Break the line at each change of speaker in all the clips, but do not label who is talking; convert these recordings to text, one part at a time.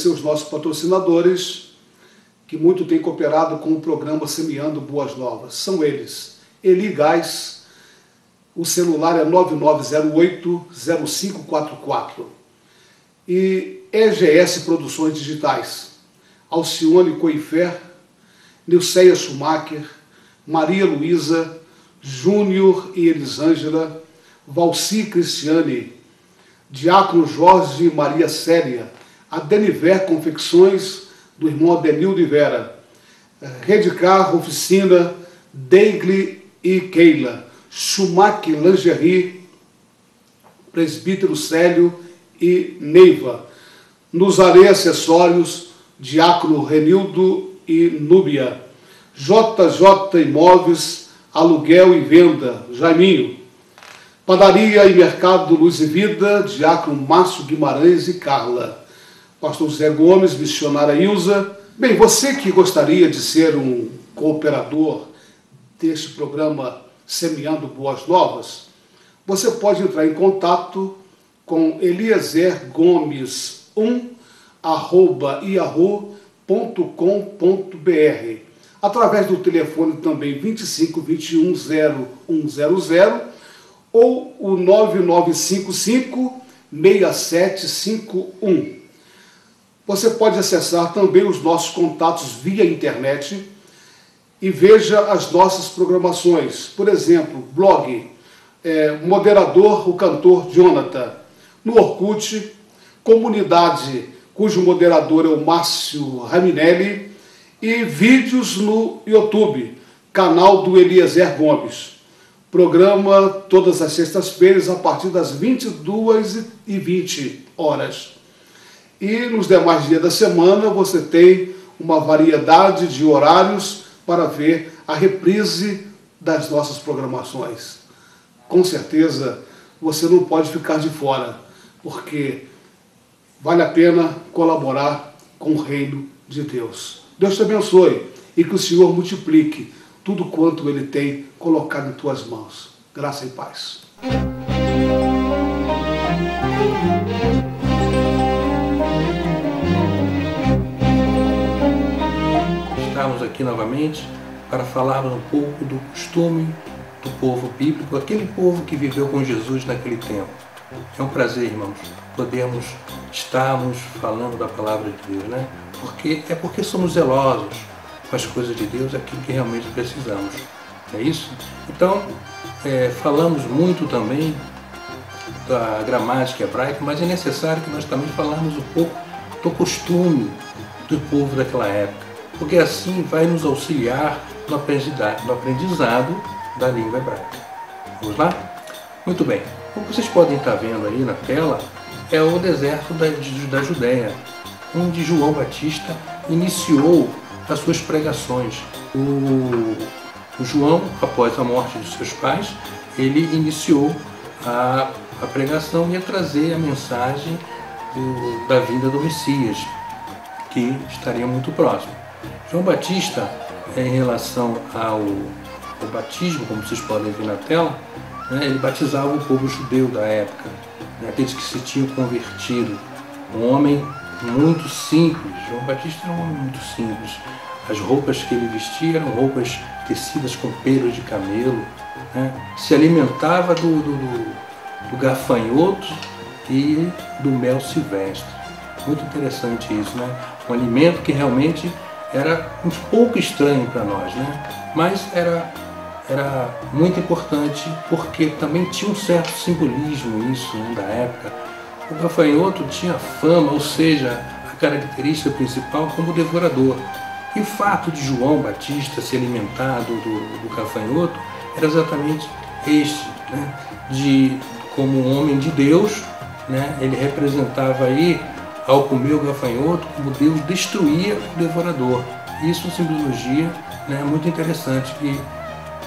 agradecer os nossos patrocinadores que muito têm cooperado com o programa Semeando Boas Novas. São eles: Eli Gás, o celular é 9908-0544. E EGS Produções Digitais, Alcione Coifer, Nilceia Schumacher, Maria Luísa, Júnior e Elisângela, Valci Cristiane, Diácono Jorge e Maria Célia, Adeniver Confecções, do irmão Adenildo e Vera, Redcar Oficina, Deigli e Keila, Schumacher Lingerie, Presbítero Célio e Neiva, Nuzaré Acessórios, Diácono Renildo e Núbia, JJ Imóveis, Aluguel e Venda, Jaiminho, Padaria e Mercado Luz e Vida, Diácono Márcio Guimarães e Carla, Pastor José Gomes, Missionária Ilza. Bem, você que gostaria de ser um cooperador deste programa Semeando Boas Novas, você pode entrar em contato com eliezer.gomes@yahoo.com.br, através do telefone também 25 21 0100 ou o 9955 6751. Você pode acessar também os nossos contatos via internet e veja as nossas programações. Por exemplo, blog, moderador, o cantor Jonathan. No Orkut, comunidade, cujo moderador é o Márcio Raminelli. E vídeos no YouTube, canal do Eliezer Gomes. Programa todas as sextas-feiras a partir das 22h20. E nos demais dias da semana você tem uma variedade de horários para ver a reprise das nossas programações. Com certeza você não pode ficar de fora, porque vale a pena colaborar com o reino de Deus. Deus te abençoe e que o Senhor multiplique tudo quanto Ele tem colocado em tuas mãos. Graça e paz.
Estamos aqui novamente para falarmos um pouco do costume do povo bíblico, aquele povo que viveu com Jesus naquele tempo. É um prazer, irmãos, podermos estarmos falando da palavra de Deus, né? Porque somos zelosos com as coisas de Deus, aquilo que realmente precisamos. É isso? Então, falamos muito também da gramática hebraica, mas é necessário que nós também falamos um pouco do costume do povo daquela época, porque assim vai nos auxiliar no aprendizado da língua hebraica. Vamos lá? Muito bem. Como vocês podem estar vendo aí na tela, é o deserto da Judéia, onde João Batista iniciou as suas pregações. O João, após a morte de seus pais, ele iniciou a pregação e a trazer a mensagem da vinda do Messias, que estaria muito próximo. João Batista, em relação ao batismo, como vocês podem ver na tela, né, ele batizava o povo judeu da época, né, aqueles que se tinham convertido. Um homem muito simples. João Batista era um homem muito simples. As roupas que ele vestia eram roupas tecidas com pelos de camelo, né? Se alimentava do gafanhoto e do mel silvestre. Muito interessante isso, né? Um alimento que realmente era um pouco estranho para nós, né? Mas era muito importante porque também tinha um certo simbolismo isso, né, da época. O gafanhoto tinha fama, ou seja, a característica principal como devorador. E o fato de João Batista se alimentar do gafanhoto era exatamente este, né? Como um homem de Deus, né? Ele representava aí, ao comer o gafanhoto, como Deus destruía o devorador. Isso é uma simbologia, né, muito interessante que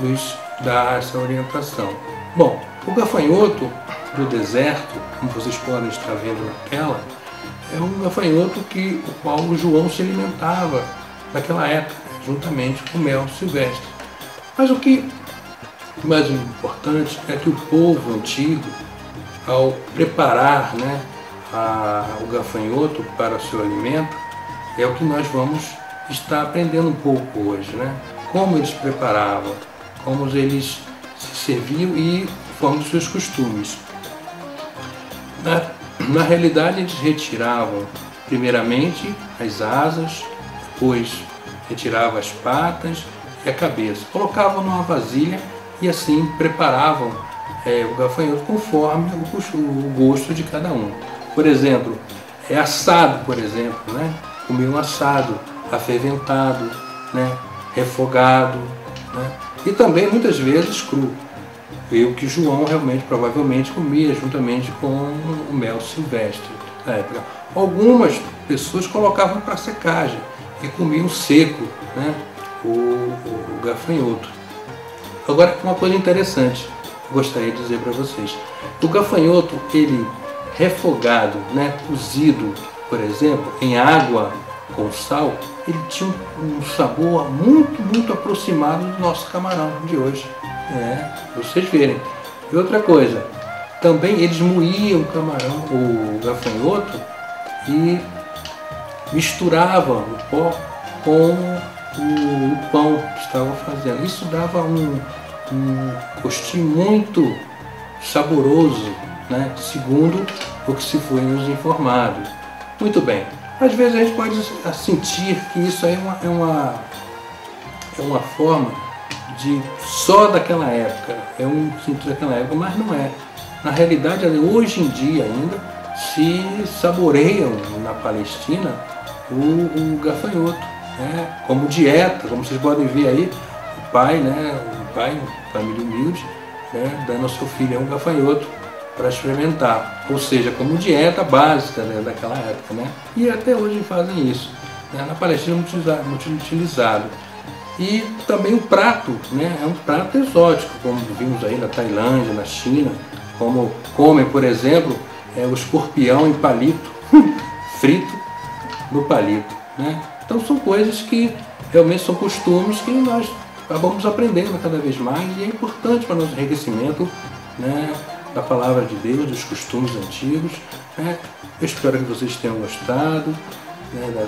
nos dá essa orientação. Bom, o gafanhoto do deserto, como vocês podem estar vendo na tela, é um gafanhoto o qual o João se alimentava naquela época, juntamente com mel silvestre. Mas o que mais importante é que o povo antigo, ao preparar, né, o gafanhoto para o seu alimento, é o que nós vamos estar aprendendo um pouco hoje, né? Como eles preparavam, como eles se serviam e forma dos seus costumes. Na realidade, eles retiravam primeiramente as asas, depois retiravam as patas e a cabeça. Colocavam numa vasilha e assim preparavam o gafanhoto conforme o gosto de cada um. Por exemplo, assado, por exemplo, né? Comiam assado, aferventado, né? Refogado, né? E também muitas vezes cru. E o que João realmente provavelmente comia juntamente com o mel silvestre na época. Algumas pessoas colocavam para secagem e comiam seco, né? o gafanhoto. Agora, uma coisa interessante que eu gostaria de dizer para vocês. O gafanhoto, ele refogado, né? Cozido, por exemplo, em água com sal, ele tinha um sabor muito aproximado do nosso camarão de hoje. Vocês verem. E outra coisa, também eles moíam o camarão, o gafanhoto, e misturavam o pó com o pão que estavam fazendo. Isso dava um gostinho muito saboroso, né? Segundo o que se foi nos informado. Muito bem. Às vezes a gente pode sentir que isso aí é uma forma de só daquela época, é um sentido daquela época, mas não é. Na realidade, hoje em dia ainda se saboreiam na Palestina o gafanhoto, né? Como dieta, como vocês podem ver aí, o pai, família humilde, né? Dando ao seu filho um gafanhoto para experimentar, ou seja, como dieta básica, né, daquela época, né? E até hoje fazem isso, né? Na Palestina é muito utilizado. E também o prato, né? É um prato exótico, como vimos aí na Tailândia, na China, como comem, por exemplo, o escorpião em palito, frito no palito, né? Então são coisas que realmente são costumes que nós acabamos aprendendo cada vez mais e é importante para o nosso enriquecimento, né, da palavra de Deus, dos costumes antigos, né? Eu espero que vocês tenham gostado, né,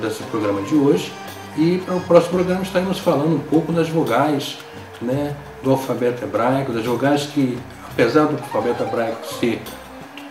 desse programa de hoje. E para o próximo programa estaremos falando um pouco das vogais, né, do alfabeto hebraico, das vogais que, apesar do alfabeto hebraico ser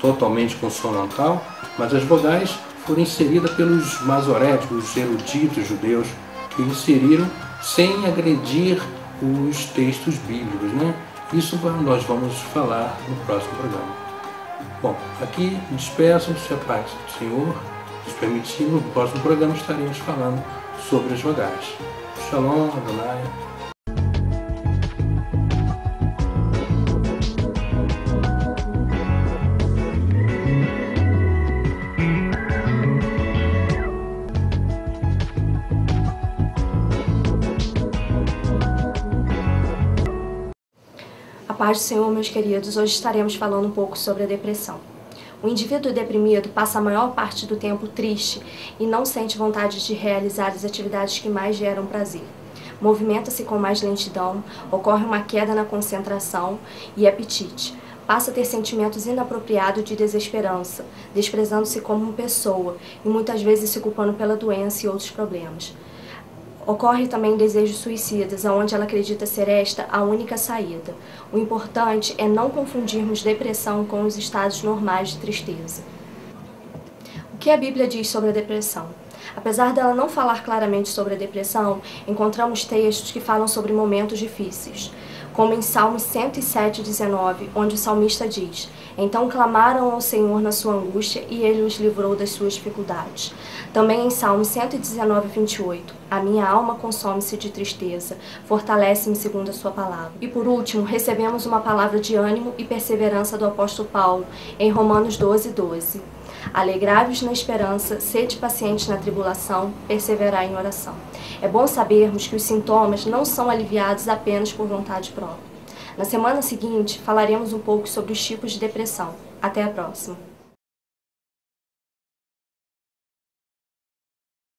totalmente consonantal, mas as vogais foram inseridas pelos masoréticos, os eruditos judeus, que inseriram sem agredir os textos bíblicos, né? Isso nós vamos falar no próximo programa. Bom, aqui despeçam-se a paz do Senhor. Se permitir, no próximo programa estaremos falando sobre as vogais. Shalom, Adonai.
A paz do Senhor, meus queridos, hoje estaremos falando um pouco sobre a depressão. O indivíduo deprimido passa a maior parte do tempo triste e não sente vontade de realizar as atividades que mais geram prazer. Movimenta-se com mais lentidão, ocorre uma queda na concentração e apetite. Passa a ter sentimentos inapropriados de desesperança, desprezando-se como pessoa e muitas vezes se culpando pela doença e outros problemas. Ocorre também desejos suicidas, onde ela acredita ser esta a única saída. O importante é não confundirmos depressão com os estados normais de tristeza. O que a Bíblia diz sobre a depressão? Apesar dela não falar claramente sobre a depressão, encontramos textos que falam sobre momentos difíceis, como em Salmos 107:19, onde o salmista diz: "Então clamaram ao Senhor na sua angústia e Ele os livrou das suas dificuldades." Também em Salmos 119:28, "A minha alma consome-se de tristeza, fortalece-me segundo a sua palavra." E por último, recebemos uma palavra de ânimo e perseverança do apóstolo Paulo em Romanos 12:12. "Alegrai-vos na esperança, sede pacientes na tribulação, perseverai em oração." É bom sabermos que os sintomas não são aliviados apenas por vontade própria. Na semana seguinte, falaremos um pouco sobre os tipos de depressão. Até a próxima!